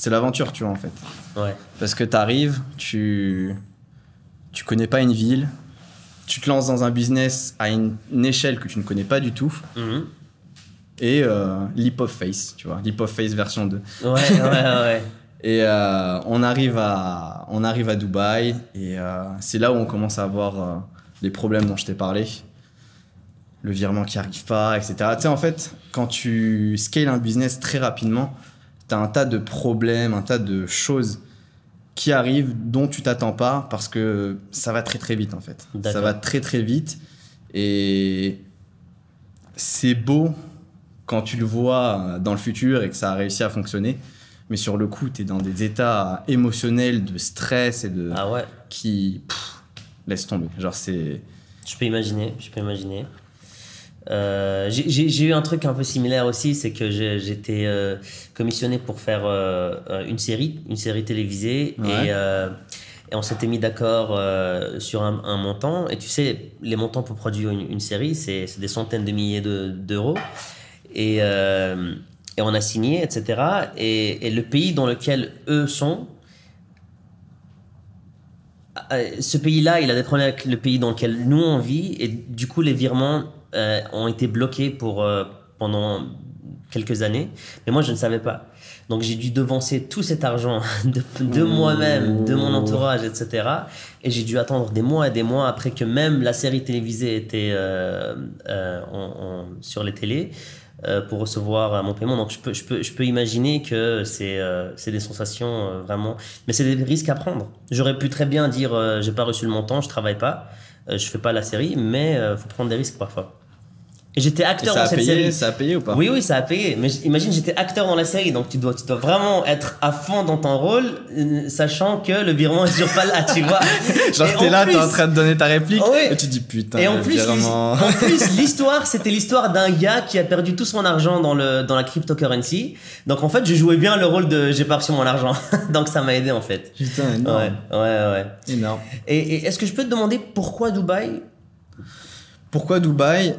Speaker 2: l'aventure, tu vois, en fait.
Speaker 1: Ouais.
Speaker 2: Parce que t'arrives, tu connais pas une ville, tu te lances dans un business à une échelle que tu ne connais pas du tout. Et leap of faith, tu vois, leap of faith version 2.
Speaker 1: Ouais.
Speaker 2: Et on arrive à Dubaï et c'est là où on commence à avoir les problèmes dont je t'ai parlé. Le virement qui arrive pas, etc. Tu sais, en fait, quand tu scales un business très rapidement, tu as un tas de problèmes, un tas de choses qui arrivent dont tu t'attends pas parce que ça va très très vite en fait.
Speaker 1: D'accord.
Speaker 2: Ça va très très vite et c'est beau quand tu le vois dans le futur et que ça a réussi à fonctionner. Mais sur le coup, tu es dans des états émotionnels de stress et de...
Speaker 1: Ah ouais.
Speaker 2: Qui... laisse tomber. Genre c'est...
Speaker 1: Je peux imaginer. J'ai eu un truc un peu similaire aussi, c'est que j'étais commissionné pour faire une série télévisée. Ouais. Et on s'était mis d'accord sur un montant. Et tu sais, les montants pour produire une série, c'est des centaines de milliers d'euros. Et on a signé, etc. Et le pays dans lequel eux sont, ce pays-là, il a des problèmes avec le pays dans lequel nous on vit. Et du coup, les virements ont été bloqués pendant quelques années. Mais moi, je ne savais pas. Donc, j'ai dû devancer tout cet argent de moi-même, de mon entourage, etc. Et j'ai dû attendre des mois et des mois après que même la série télévisée était sur les télés pour recevoir mon paiement. Donc, je peux imaginer que c'est des sensations vraiment... Mais c'est des risques à prendre. J'aurais pu très bien dire j'ai pas reçu le montant, je travaille pas, je fais pas la série, mais faut prendre des risques parfois. Et j'étais acteur dans cette série.
Speaker 2: Ça a payé ou pas?
Speaker 1: Oui, ça a payé. Mais imagine, j'étais acteur dans la série, donc tu dois vraiment être à fond dans ton rôle, sachant que le virement est toujours pas là, tu vois.
Speaker 2: Genre t'es là, t'es en train de donner ta réplique, et tu dis putain.
Speaker 1: Et en plus, l'histoire, c'était l'histoire d'un gars qui a perdu tout son argent dans la cryptocurrency. Donc en fait, je jouais bien le rôle de j'ai pas reçu mon argent. Donc ça m'a aidé en fait.
Speaker 2: Putain, énorme.
Speaker 1: Ouais.
Speaker 2: Énorme.
Speaker 1: Et est-ce que je peux te demander pourquoi Dubaï?
Speaker 2: Pourquoi Dubaï?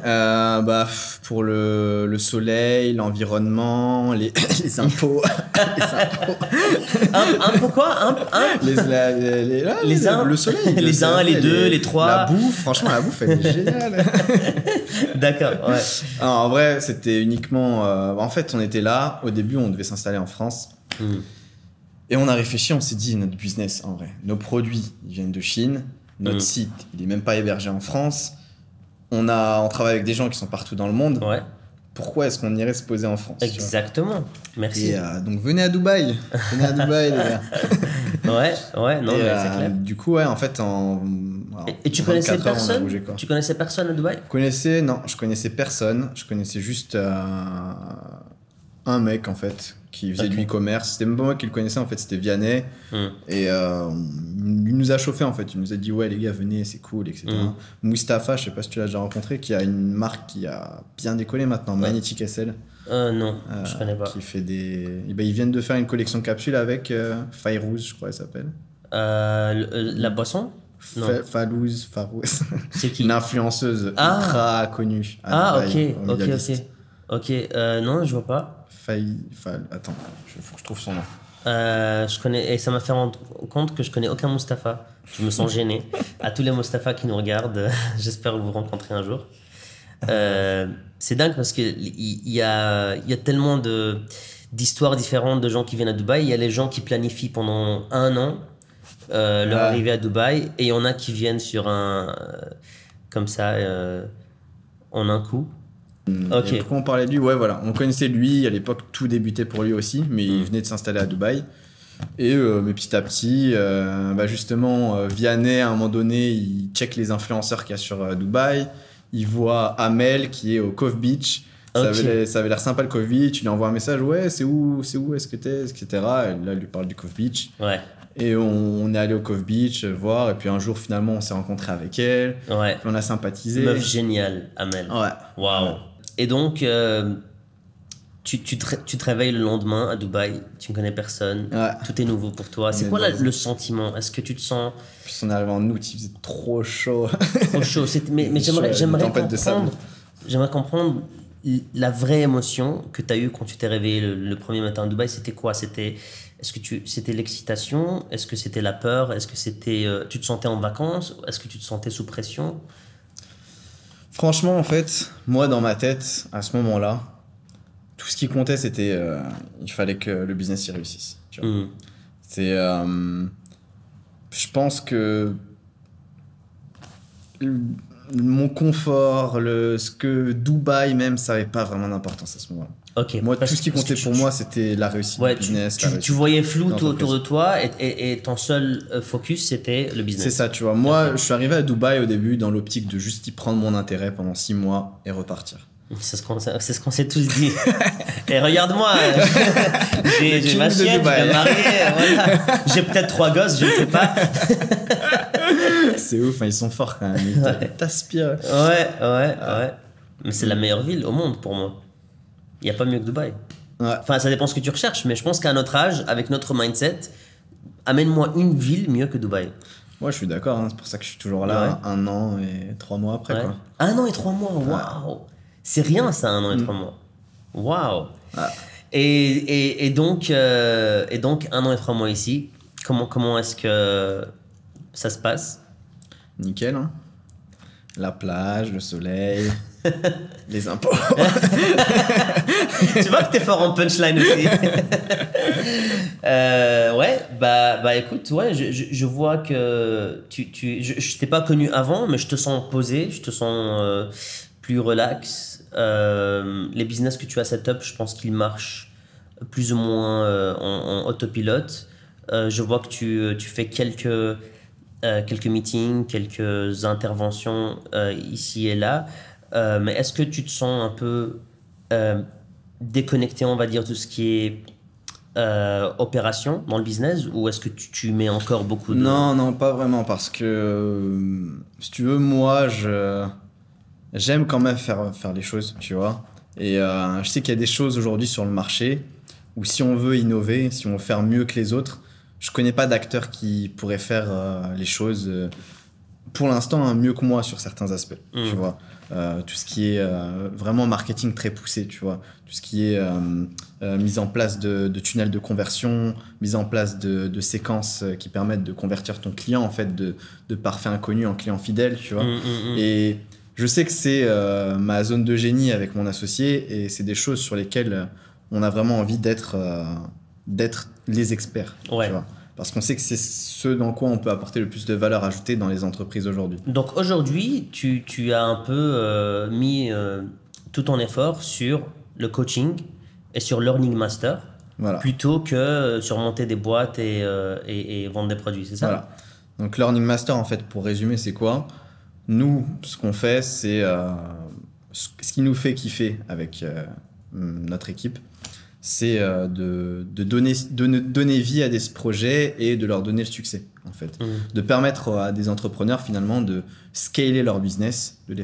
Speaker 2: Pour le soleil, l'environnement, les impôts.
Speaker 1: Pourquoi
Speaker 2: le soleil.
Speaker 1: Les 1, les 2, les 3.
Speaker 2: La bouffe, franchement, la bouffe, elle est géniale.
Speaker 1: D'accord, ouais.
Speaker 2: Alors, en vrai, c'était uniquement... en fait, on était là. Au début, on devait s'installer en France. Et on a réfléchi, on s'est dit, notre business, en vrai, nos produits, ils viennent de Chine. Notre site, il est même pas hébergé en France. On travaille avec des gens qui sont partout dans le monde.
Speaker 1: Ouais.
Speaker 2: Pourquoi est-ce qu'on irait se poser en France?
Speaker 1: Exactement. Merci.
Speaker 2: Et donc venez à Dubaï. Venez à Dubaï, les gars.
Speaker 1: Ouais, non, mais c'est clair.
Speaker 2: Du coup, ouais, en fait,
Speaker 1: Et tu connaissais
Speaker 2: 24 heures, on a
Speaker 1: personne?
Speaker 2: bougé, quoi.
Speaker 1: Tu connaissais personne à Dubaï?
Speaker 2: Non, je connaissais personne. Je connaissais juste un mec, en fait, qui faisait du e-commerce. C'était même pas moi qui le connaissais, en fait, c'était Vianney. Et il nous a chauffé, en fait. Il nous a dit, ouais, les gars, venez, c'est cool, etc. Mustapha, je sais pas si tu l'as déjà rencontré, qui a une marque qui a bien décollé maintenant, Magnetic SL.
Speaker 1: Non, je connais pas.
Speaker 2: Qui fait des... Et ben, ils viennent de faire une collection capsule avec Fairouz, je crois, elle s'appelle.
Speaker 1: La boisson?
Speaker 2: Farouz.
Speaker 1: C'est qui?
Speaker 2: Une influenceuse ultra connue.
Speaker 1: Ok. Non, je vois pas.
Speaker 2: Attends, il faut que je trouve son nom.
Speaker 1: Je connais, et ça m'a fait rendre compte que je connais aucun Mustapha. Je me sens gêné. À tous les Mustapha qui nous regardent, j'espère vous rencontrer un jour. C'est dingue parce qu'il y a tellement d'histoires différentes de gens qui viennent à Dubaï. Il y a les gens qui planifient pendant 1 an leur arrivée à Dubaï, et il y en a qui viennent sur comme ça en un coup.
Speaker 2: Et pourquoi on parlait de lui? Ouais, voilà, on connaissait lui, à l'époque tout débutait pour lui aussi, mais il venait de s'installer à Dubaï. Et mais petit à petit, justement, Vianney, à un moment donné, il check les influenceurs qu'il y a sur Dubaï. Il voit Amel qui est au Cove Beach. Ça avait l'air sympa le Cove Beach. Il lui envoie un message, ouais, c'est où est-ce que t'es, etc. Et là, il lui parle du Cove Beach.
Speaker 1: Ouais.
Speaker 2: Et on est allé au Cove Beach voir. Et puis un jour, finalement, on s'est rencontré avec elle.
Speaker 1: Ouais.
Speaker 2: Puis on a sympathisé.
Speaker 1: Meuf géniale, Amel.
Speaker 2: Ouais.
Speaker 1: Waouh. Et donc, tu te réveilles le lendemain à Dubaï, tu ne connais personne, tout est nouveau pour toi. C'est quoi le sentiment? Est-ce que tu te sens...
Speaker 2: Puis on est arrivé en août, il faisait trop chaud.
Speaker 1: Trop chaud. Mais j'aimerais comprendre la vraie émotion que tu as eue quand tu t'es réveillé le premier matin à Dubaï. C'était quoi? C'était l'excitation? Est-ce que c'était la peur? Est-ce que c'était tu te sentais en vacances? Est-ce que tu te sentais sous pression?
Speaker 2: Franchement, en fait, moi, dans ma tête, à ce moment-là, tout ce qui comptait, c'était il fallait que le business y réussisse. Tu vois. C'est, je pense que mon confort, ce que Dubaï même, ça n'avait pas vraiment d'importance à ce moment-là.
Speaker 1: Okay,
Speaker 2: moi, tout ce qui comptait pour moi, c'était la réussite du business.
Speaker 1: Tu voyais flou tout autour de toi et ton seul focus, c'était le business.
Speaker 2: C'est ça, tu vois. Moi, je suis arrivé à Dubaï au début dans l'optique de juste y prendre mon intérêt pendant 6 mois et repartir.
Speaker 1: C'est ce qu'on s'est tous dit. Et regarde-moi, j'ai ma chienne, je vais me marier, voilà. J'ai peut-être 3 gosses, je ne sais pas.
Speaker 2: C'est ouf, ils sont forts quand même. Ils t'aspirent.
Speaker 1: Ouais. Mais c'est la meilleure ville au monde pour moi. Il n'y a pas mieux que Dubaï. Ouais. Enfin, ça dépend ce que tu recherches, mais je pense qu'à notre âge, avec notre mindset, amène-moi une ville mieux que Dubaï.
Speaker 2: Moi, je suis d'accord, hein. C'est pour ça que je suis toujours là, 1 an et 3 mois après. Quoi.
Speaker 1: 1 an et 3 mois, waouh! C'est rien ça, 1 an et 3 mois. Waouh! Et donc, 1 an et 3 mois ici, comment est-ce que ça se passe?
Speaker 2: Nickel, hein. La plage, le soleil, les impôts.
Speaker 1: Tu vois que t'es fort en punchline aussi. Écoute, ouais, je vois que je t'ai pas connu avant, mais je te sens posé, je te sens plus relax. Les business que tu as set up, je pense qu'ils marchent plus ou moins en autopilote. Je vois que tu fais quelques meetings, quelques interventions ici et là. Mais est-ce que tu te sens un peu déconnecté, on va dire, de ce qui est opération dans le business, ou est-ce que tu mets encore beaucoup de...
Speaker 2: Non, pas vraiment, parce que si tu veux, moi, j'aime quand même faire les choses, tu vois. Et je sais qu'il y a des choses aujourd'hui sur le marché où si on veut innover, si on veut faire mieux que les autres, je connais pas d'acteurs qui pourraient faire les choses pour l'instant mieux que moi sur certains aspects, tu vois. Tout ce qui est vraiment marketing très poussé, tu vois. Tout ce qui est mise en place de tunnels de conversion, mise en place de séquences qui permettent de convertir ton client, en fait, de parfait inconnu en client fidèle, tu vois. Et je sais que c'est ma zone de génie avec mon associé, et c'est des choses sur lesquelles on a vraiment envie d'être les experts, tu vois. parce qu'on sait que c'est ce dans quoi on peut apporter le plus de valeur ajoutée dans les entreprises aujourd'hui.
Speaker 1: Donc aujourd'hui, tu as un peu mis tout ton effort sur le coaching et sur Learning Master,
Speaker 2: Voilà.
Speaker 1: plutôt que sur monter des boîtes et vendre des produits, c'est ça?
Speaker 2: Voilà. Donc Learning Master, en fait, pour résumer, c'est quoi? Nous, ce qu'on fait, c'est ce qui nous fait kiffer avec notre équipe, c'est de donner vie à des projets et de leur donner le succès, en fait. De permettre à des entrepreneurs, finalement, de scaler leur business, de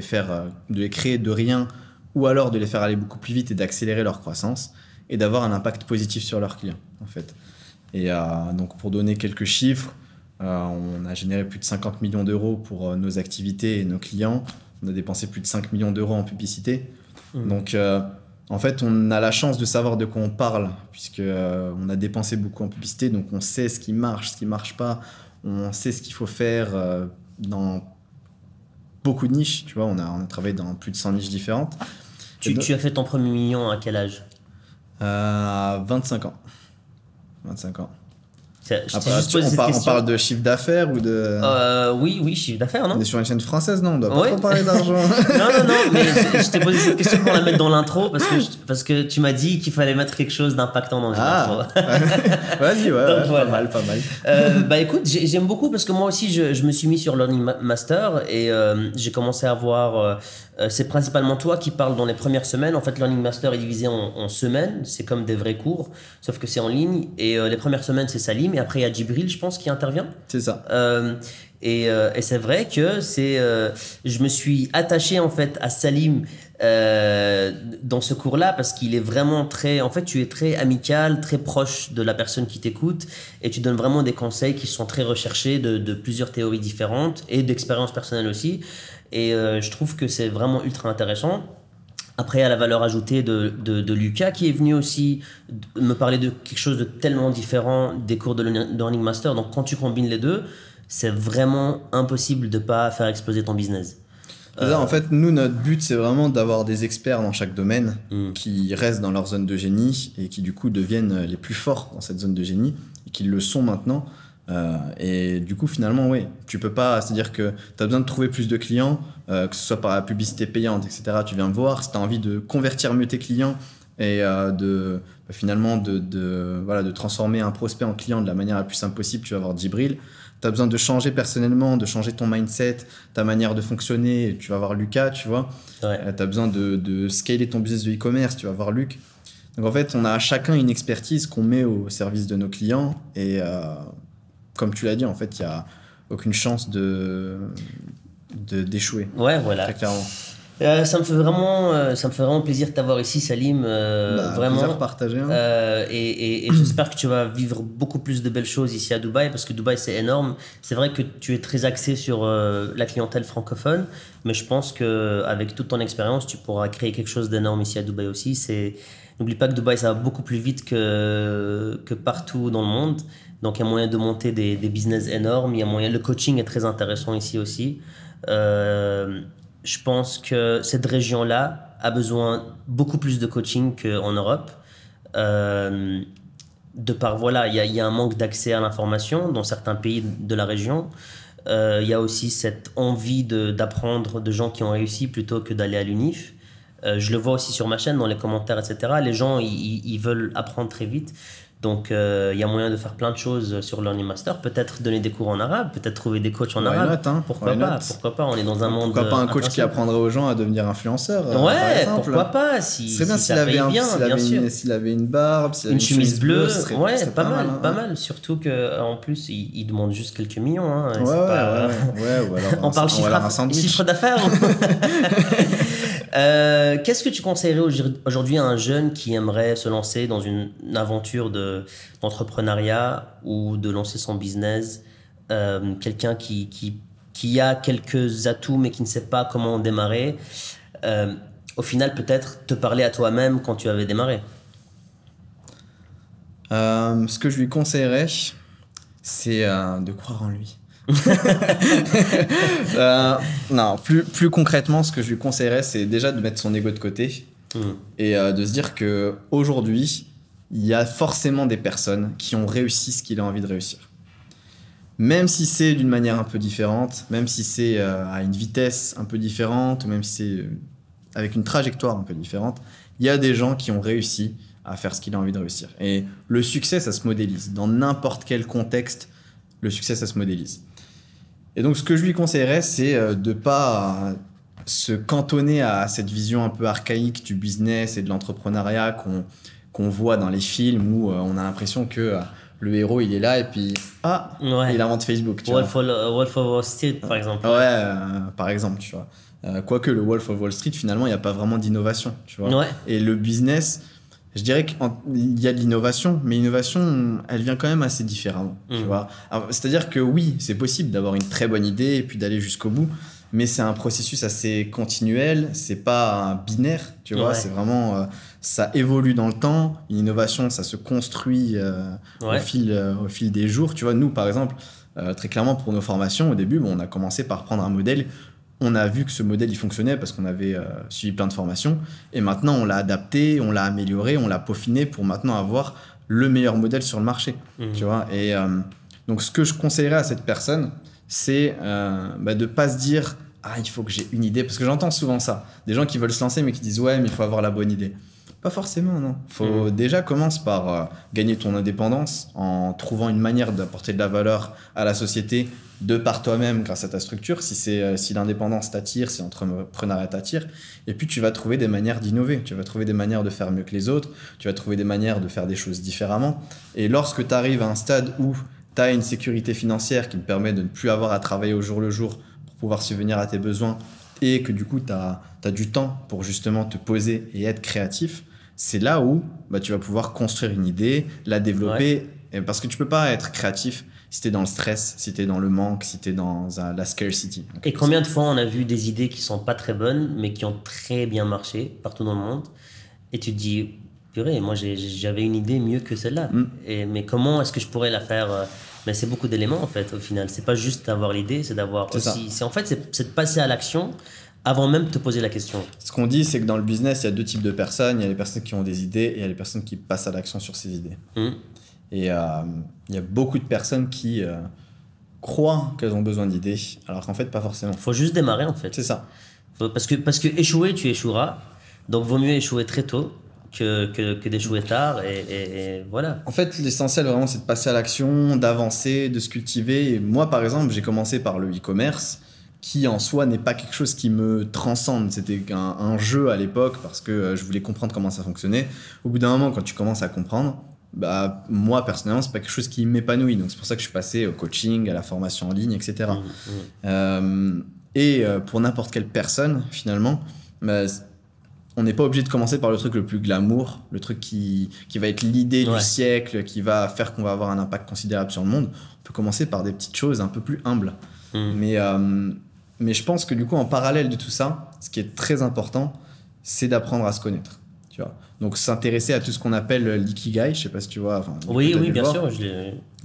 Speaker 2: les créer de rien, ou alors de les faire aller beaucoup plus vite et d'accélérer leur croissance, et d'avoir un impact positif sur leurs clients, en fait. Et donc, pour donner quelques chiffres, on a généré plus de 50 millions d'euros pour nos activités et nos clients. On a dépensé plus de 5 millions d'euros en publicité. Donc, en fait, on a la chance de savoir de quoi on parle, puisqu'on a dépensé beaucoup en publicité. Donc, on sait ce qui marche pas. On sait ce qu'il faut faire dans beaucoup de niches. Tu vois, on a travaillé dans plus de 100 niches différentes.
Speaker 1: Tu as fait ton premier million à quel âge?
Speaker 2: À 25 ans. 25 ans.
Speaker 1: Après,
Speaker 2: on parle de chiffre d'affaires ou de...
Speaker 1: Oui, chiffre d'affaires, non?
Speaker 2: On est sur une chaîne française, non? On doit pas trop parler d'argent.
Speaker 1: non, mais je t'ai posé cette question pour la mettre dans l'intro parce que tu m'as dit qu'il fallait mettre quelque chose d'impactant dans l'intro.
Speaker 2: Vas-y,
Speaker 1: Donc, voilà.
Speaker 2: pas mal.
Speaker 1: Bah écoute, j'aime beaucoup parce que moi aussi, je me suis mis sur Learning Master et j'ai commencé à voir... c'est principalement toi qui parles dans les premières semaines. En fait, Learning Master est divisé en semaines. C'est comme des vrais cours, sauf que c'est en ligne. Et les premières semaines, c'est Salim. Et après, il y a Djibril, je pense, qui intervient.
Speaker 2: C'est ça.
Speaker 1: Et c'est vrai que je me suis attaché en fait à Salim dans ce cours-là parce qu'il est vraiment très... En fait, tu es très amical, très proche de la personne qui t'écoute et tu donnes vraiment des conseils qui sont très recherchés de plusieurs théories différentes et d'expériences personnelles aussi. Et je trouve que c'est vraiment ultra intéressant. Après, il y a la valeur ajoutée de Lucas qui est venu aussi me parler de quelque chose de tellement différent des cours de Learning Master. Donc, quand tu combines les deux, c'est vraiment impossible de ne pas faire exploser ton business.
Speaker 2: En fait, nous, notre but, c'est vraiment d'avoir des experts dans chaque domaine qui restent dans leur zone de génie et qui, du coup, deviennent les plus forts dans cette zone de génie et qui le sont maintenant. Et du coup, finalement, oui, tu peux pas, c'est-à-dire que tu as besoin de trouver plus de clients, que ce soit par la publicité payante, etc. Tu viens me voir, si tu as envie de convertir mieux tes clients et finalement de transformer un prospect en client de la manière la plus simple possible, tu vas voir Djibril. Tu as besoin de changer personnellement, de changer ton mindset, ta manière de fonctionner, tu vas voir Lucas, tu vois.
Speaker 1: Ouais.
Speaker 2: Tu as besoin de scaler ton business de e-commerce, tu vas voir Luc. Donc en fait, on a chacun une expertise qu'on met au service de nos clients et comme tu l'as dit, en fait, il n'y a aucune chance d'échouer.
Speaker 1: Ouais, voilà.
Speaker 2: Très clairement.
Speaker 1: Ça me fait vraiment plaisir de t'avoir ici, Salim. Vraiment.
Speaker 2: Plaisir partagé. Hein.
Speaker 1: Et j'espère que tu vas vivre beaucoup plus de belles choses ici à Dubaï, parce que Dubaï, c'est énorme. C'est vrai que tu es très axé sur la clientèle francophone, mais je pense qu'avec toute ton expérience, tu pourras créer quelque chose d'énorme ici à Dubaï aussi. N'oublie pas que Dubaï, ça va beaucoup plus vite que partout dans le monde. Donc, il y a moyen de monter des business énormes. Le coaching est très intéressant ici aussi. Je pense que cette région-là a besoin beaucoup plus de coaching qu'en Europe. De par, voilà, il y a un manque d'accès à l'information dans certains pays de la région. Il y a aussi cette envie d'apprendre de gens qui ont réussi plutôt que d'aller à l'UNIF. Je le vois aussi sur ma chaîne, dans les commentaires, etc. Les gens, ils veulent apprendre très vite. Donc, il y a moyen de faire plein de choses sur Learning Master. Peut-être donner des cours en arabe, peut-être trouver des coachs en arabe. Pourquoi pas, on est dans un monde...
Speaker 2: Pourquoi pas un coach qui apprendrait aux gens à devenir influenceurs
Speaker 1: ouais, pourquoi pas,
Speaker 2: c'est bien s'il avait une barbe,
Speaker 1: une chemise bleue,
Speaker 2: serait
Speaker 1: pas mal. Surtout qu'en plus, il demande juste quelques millions. Hein,
Speaker 2: ouais, ou alors
Speaker 1: on parle chiffre d'affaires. Qu'est-ce que tu conseillerais aujourd'hui à un jeune qui aimerait se lancer dans une aventure d'entrepreneuriat ou de lancer son business, quelqu'un qui a quelques atouts mais qui ne sait pas comment démarrer, au final peut-être te parler à toi-même quand tu avais démarré?
Speaker 2: Ce que je lui conseillerais, c'est de croire en lui. Non, plus concrètement, ce que je lui conseillerais, c'est déjà de mettre son ego de côté et de se dire que aujourd'hui, il y a forcément des personnes qui ont réussi ce qu'il a envie de réussir. même si c'est d'une manière un peu différente, même si c'est à une vitesse un peu différente, ou même si c'est avec une trajectoire un peu différente, il y a des gens qui ont réussi à faire ce qu'il a envie de réussir. Et le succès, ça se modélise. Dans n'importe quel contexte, le succès, ça se modélise. Et donc, ce que je lui conseillerais, c'est de ne pas se cantonner à cette vision un peu archaïque du business et de l'entrepreneuriat qu'on voit dans les films où on a l'impression que le héros, il est là et puis il invente Facebook.
Speaker 1: Wolf of Wall Street, par exemple.
Speaker 2: Ouais, par exemple, tu vois. Quoique le Wolf of Wall Street, finalement, il n'y a pas vraiment d'innovation, tu vois.
Speaker 1: Ouais.
Speaker 2: Et le business, je dirais qu'il y a de l'innovation, mais l'innovation, elle vient quand même assez différemment, tu vois. C'est-à-dire que oui, c'est possible d'avoir une très bonne idée et puis d'aller jusqu'au bout, mais c'est un processus assez continuel, c'est pas un binaire, tu vois. C'est vraiment, ça évolue dans le temps. Une innovation, ça se construit au fil des jours, tu vois. Nous, par exemple, très clairement, pour nos formations, au début, on a commencé par prendre un modèle. On a vu que ce modèle, il fonctionnait parce qu'on avait suivi plein de formations. Et maintenant, on l'a adapté, on l'a amélioré, on l'a peaufiné pour maintenant avoir le meilleur modèle sur le marché. Tu vois. Et donc, ce que je conseillerais à cette personne, c'est de ne pas se dire « Ah, il faut que j'ai une idée ». Parce que j'entends souvent ça. Des gens qui veulent se lancer, mais qui disent « Ouais, mais il faut avoir la bonne idée ». Pas forcément, non. Faut déjà commence par gagner ton indépendance en trouvant une manière d'apporter de la valeur à la société de par toi-même grâce à ta structure. Si l'indépendance t'attire, si l'entrepreneuriat t'attire, et puis tu vas trouver des manières d'innover. Tu vas trouver des manières de faire mieux que les autres. Tu vas trouver des manières de faire des choses différemment. Et lorsque tu arrives à un stade où tu as une sécurité financière qui te permet de ne plus avoir à travailler au jour le jour pour pouvoir subvenir à tes besoins et que du coup tu as du temps pour justement te poser et être créatif, c'est là où tu vas pouvoir construire une idée, la développer, parce que tu peux pas être créatif si tu es dans le stress, si tu es dans le manque, si tu es dans la scarcity.
Speaker 1: Et combien de fois on a vu des idées qui sont pas très bonnes, mais qui ont très bien marché partout dans le monde, et tu te dis, purée, moi j'avais une idée mieux que celle-là, mais comment est-ce que je pourrais la faire mais c'est beaucoup d'éléments en fait au final, c'est pas juste d'avoir l'idée, c'est d'avoir aussi, c'est de passer à l'action avant même de te poser la question.
Speaker 2: Ce qu'on dit, c'est que dans le business, il y a deux types de personnes. Il y a les personnes qui ont des idées et il y a les personnes qui passent à l'action sur ces idées. Et il y a beaucoup de personnes qui croient qu'elles ont besoin d'idées, alors qu'en fait, pas forcément.
Speaker 1: Il faut juste démarrer en fait.
Speaker 2: C'est ça.
Speaker 1: Parce que échouer, tu échoueras. Donc, vaut mieux échouer très tôt que d'échouer tard. Et voilà.
Speaker 2: En fait, l'essentiel vraiment, c'est de passer à l'action, d'avancer, de se cultiver. Et moi, par exemple, j'ai commencé par le e-commerce, qui en soi n'est pas quelque chose qui me transcende. C'était un jeu à l'époque parce que je voulais comprendre comment ça fonctionnait. Au bout d'un moment, quand tu commences à comprendre, moi personnellement, c'est pas quelque chose qui m'épanouit. Donc c'est pour ça que je suis passé au coaching, à la formation en ligne, etc. Pour n'importe quelle personne, finalement, on n'est pas obligé de commencer par le truc le plus glamour, le truc qui va être l'idée du siècle, qui va faire qu'on va avoir un impact considérable sur le monde. On peut commencer par des petites choses un peu plus humbles. Mais je pense que du coup, en parallèle de tout ça, ce qui est très important, c'est d'apprendre à se connaître. Tu vois. Donc s'intéresser à tout ce qu'on appelle l'ikigai, je sais pas si tu vois.
Speaker 1: Oui, bien sûr.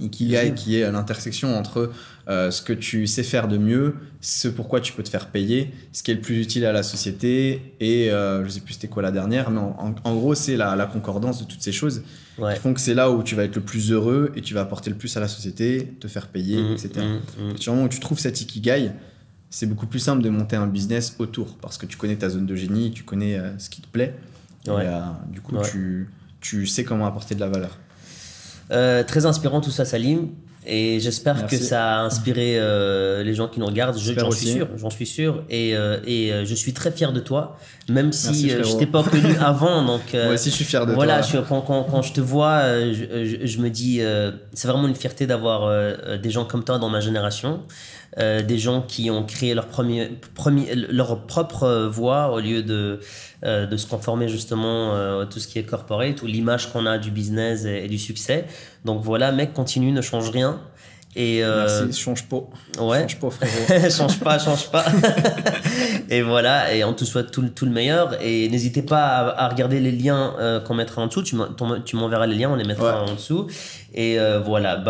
Speaker 2: Ikigai, qui est l'intersection entre ce que tu sais faire de mieux, ce pourquoi tu peux te faire payer, ce qui est le plus utile à la société, et je sais plus c'était quoi la dernière, mais en gros c'est la concordance de toutes ces choses qui font que c'est là où tu vas être le plus heureux et tu vas apporter le plus à la société, te faire payer, etc. Du moment où tu trouves cet ikigai, c'est beaucoup plus simple de monter un business autour, parce que tu connais ta zone de génie, tu connais ce qui te plaît. Et du coup, tu sais comment apporter de la valeur.
Speaker 1: Très inspirant tout ça, Salim. Et j'espère que ça a inspiré les gens qui nous regardent. J'en suis sûr. Et je suis très fier de toi, même si je t'ai pas connu avant. Donc,
Speaker 2: moi aussi, je suis fier de toi.
Speaker 1: Voilà, quand je te vois, je me dis, c'est vraiment une fierté d'avoir des gens comme toi dans ma génération. Des gens qui ont créé leur propre voie au lieu de se conformer justement à tout ce qui est corporate ou l'image qu'on a du business et du succès. Donc voilà, mec, continue, ne change rien. Et
Speaker 2: merci, change pas.
Speaker 1: Change
Speaker 2: pas, frérot.
Speaker 1: change pas. Et voilà, et on te souhaite tout le meilleur. Et n'hésitez pas à regarder les liens qu'on mettra en dessous. Tu m'enverras les liens, on les mettra en dessous. Et voilà,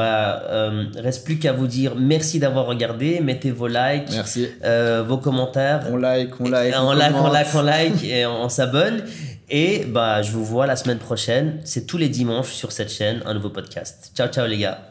Speaker 1: reste plus qu'à vous dire merci d'avoir regardé. Mettez vos likes,
Speaker 2: merci.
Speaker 1: Vos commentaires.
Speaker 2: On like,
Speaker 1: et on s'abonne. Et je vous vois la semaine prochaine. C'est tous les dimanches sur cette chaîne, un nouveau podcast. Ciao les gars.